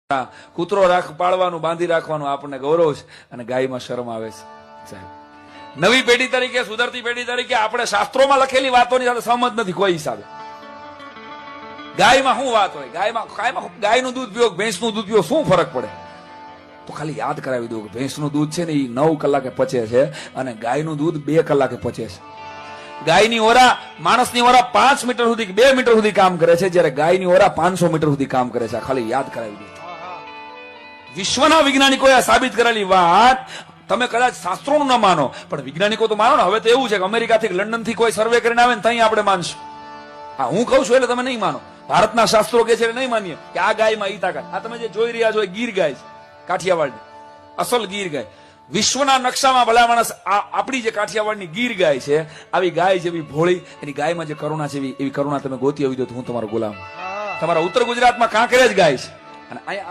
કૂતરો પાળવાનું બાંધી રાખવાનું આપણને ગૌરવ છે અને ગાયમાં શરમ આવે છે. સાહેબ, નવી પેઢી તરીકે, સુધરતી પેઢી તરીકે આપણે શાસ્ત્રોમાં લખેલી વાતોની સાથે સહમત નથી કોઈ હિસાબે. ગાયમાં શું વાત હોય? ગાયનું દૂધ પીવો, ભેંસનું દૂધ પીવો, શું ફરક પડે? તો ખાલી યાદ કરાવી દઉં કે ભેંસનું દૂધ છે ને એ 9 કલાકે પચે છે અને ગાયનું દૂધ 2 કલાકે પચે છે. ગાયની ઓરા, માણસની ઓરા 5 મીટર સુધી 2 મીટર સુધી કામ કરે છે, જ્યારે ગાયની ઓરા 500 મીટર સુધી કામ કરે છે. ખાલી યાદ કરાવી દઉં. વિશ્વના વૈજ્ઞાનિકોએ સાબિત કરેલી વાત તમે કદાચ શાસ્ત્રોનું ન માનો પણ વૈજ્ઞાનિકો તો માનો ને. હવે તો એવું છે કે અમેરિકાથી લંડન થી કોઈ સર્વે કરીને આવે ને ત્યાં આપણે માનશું. હા, હું કહું છું એટલે તમે નહીં માનો. ભારતના શાસ્ત્રો કે છે એટલે નહીં માનીએ કે આ ગાયમાં ઈ તાકાત. આ તમે જે જોઈ રહ્યા છો એ ગીર ગાય છે, કાઠિયાવાડની અસલ ગીર ગાય. વિશ્વના નકશામાં ભલા માણસ આપણી જે કાઠિયાવાડની ગીર ગાય છે, આવી ગાય જેવી ભોળી, એની ગાયમાં જે કરુણા છે એવી કરુણા તમે ગોતી આવી દો તો હું તમારો ગુલામ. તમારા ઉત્તર ગુજરાતમાં કાંકરેજ ગાય છે અને અહીંયા